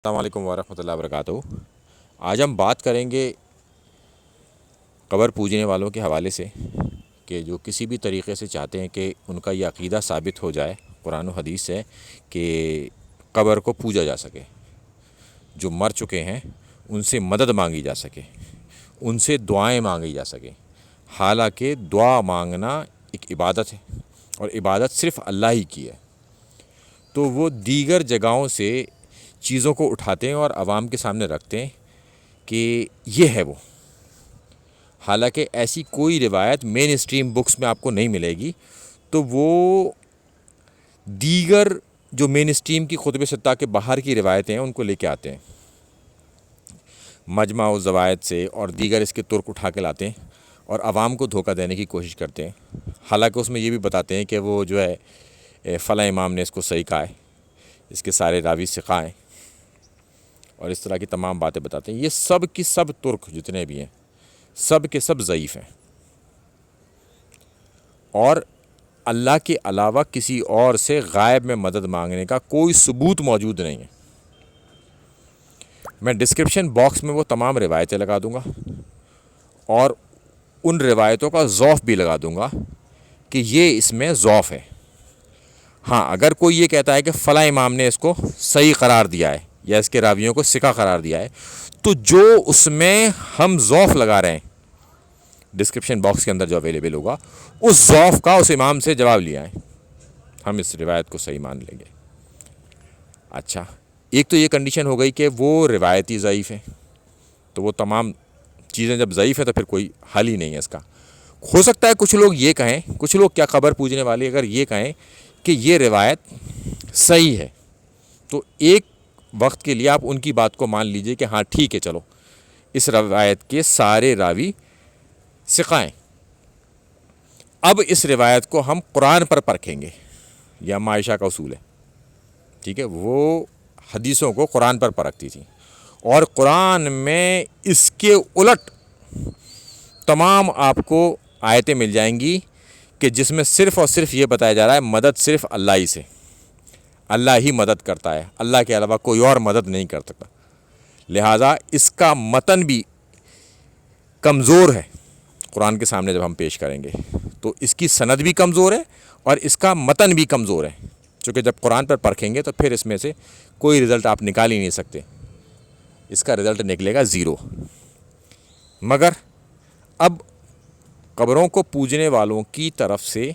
السلام علیکم ورحمۃ اللہ وبرکاتہ۔ آج ہم بات کریں گے قبر پوجنے والوں کے حوالے سے کہ جو کسی بھی طریقے سے چاہتے ہیں کہ ان کا یہ عقیدہ ثابت ہو جائے قرآن و حدیث سے کہ قبر کو پوجا جا سکے، جو مر چکے ہیں ان سے مدد مانگی جا سکے، ان سے دعائیں مانگی جا سکیں، حالانکہ دعا مانگنا ایک عبادت ہے اور عبادت صرف اللہ ہی کی ہے، تو وہ دیگر جگہوں سے چیزوں کو اٹھاتے ہیں اور عوام کے سامنے رکھتے ہیں کہ یہ ہے وہ، حالانکہ ایسی کوئی روایت مین اسٹریم بکس میں آپ کو نہیں ملے گی، تو وہ دیگر جو مین اسٹریم کی خطب ستہ کے باہر کی روایتیں ہیں ان کو لے کے آتے ہیں، مجمع الزوائد سے اور دیگر اس کے ترک اٹھا کے لاتے ہیں اور عوام کو دھوکہ دینے کی کوشش کرتے ہیں، حالانکہ اس میں یہ بھی بتاتے ہیں کہ وہ جو ہے فلاں امام نے اس کو صحیح کہا ہے، اس کے سارے راوی ثقہ ہیں، اور اس طرح کی تمام باتیں بتاتے ہیں۔ یہ سب کی سب ترک جتنے بھی ہیں سب کے سب ضعیف ہیں، اور اللہ کے علاوہ کسی اور سے غائب میں مدد مانگنے کا کوئی ثبوت موجود نہیں ہے۔ میں ڈسکرپشن باکس میں وہ تمام روایتیں لگا دوں گا اور ان روایتوں کا ضعف بھی لگا دوں گا کہ یہ اس میں ضعف ہے۔ ہاں، اگر کوئی یہ کہتا ہے کہ فلاں امام نے اس کو صحیح قرار دیا ہے یا اس کے راویوں کو ثقہ قرار دیا ہے، تو جو اس میں ہم ضعف لگا رہے ہیں ڈسکرپشن باکس کے اندر جو اویلیبل ہوگا، اس ضعف کا اس امام سے جواب لیا ہے، ہم اس روایت کو صحیح مان لیں گے۔ اچھا، ایک تو یہ کنڈیشن ہو گئی کہ وہ روایتی ضعیف ہیں، تو وہ تمام چیزیں جب ضعیف ہیں تو پھر کوئی حل ہی نہیں ہے اس کا۔ ہو سکتا ہے کچھ لوگ یہ کہیں، کچھ لوگ کیا قبر پوجنے والے اگر یہ کہیں کہ یہ روایت صحیح ہے، تو ایک وقت کے لیے آپ ان کی بات کو مان لیجئے کہ ہاں ٹھیک ہے، چلو اس روایت کے سارے راوی ثقہ ہیں، اب اس روایت کو ہم قرآن پر پرکھیں گے، یہ اما عائشہ کا اصول ہے، ٹھیک ہے، وہ حدیثوں کو قرآن پر پرکھتی تھی، اور قرآن میں اس کے الٹ تمام آپ کو آیتیں مل جائیں گی کہ جس میں صرف اور صرف یہ بتایا جا رہا ہے مدد صرف اللہ ہی سے، اللہ ہی مدد کرتا ہے، اللہ کے علاوہ کوئی اور مدد نہیں کر سکتا، لہٰذا اس کا متن بھی کمزور ہے قرآن کے سامنے جب ہم پیش کریں گے، تو اس کی سند بھی کمزور ہے اور اس کا متن بھی کمزور ہے، چونکہ جب قرآن پر پرکھیں گے تو پھر اس میں سے کوئی رزلٹ آپ نکال ہی نہیں سکتے، اس کا رزلٹ نکلے گا زیرو۔ مگر اب قبروں کو پوجنے والوں کی طرف سے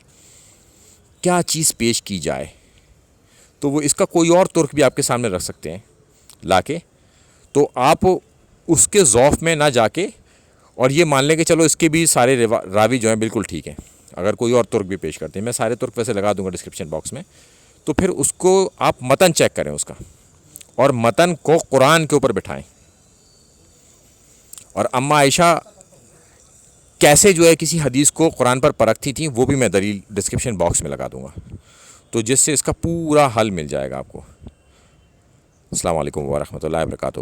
کیا چیز پیش کی جائے، تو وہ اس کا کوئی اور ترک بھی آپ کے سامنے رکھ سکتے ہیں لا کے، تو آپ اس کے ضعف میں نہ جا کے اور یہ مان لیں کہ چلو اس کے بھی سارے راوی جو ہیں بالکل ٹھیک ہیں، اگر کوئی اور ترک بھی پیش کرتے ہیں، میں سارے ترک ویسے لگا دوں گا ڈسکرپشن باکس میں، تو پھر اس کو آپ متن چیک کریں اس کا، اور متن کو قرآن کے اوپر بٹھائیں، اور اما عائشہ کیسے جو ہے کسی حدیث کو قرآن پر پرکھتی تھیں وہ بھی میں دلیل ڈسکرپشن باکس میں لگا دوں گا، تو جس سے اس کا پورا حل مل جائے گا آپ کو۔ السلام علیکم ورحمۃ اللہ وبرکاتہ۔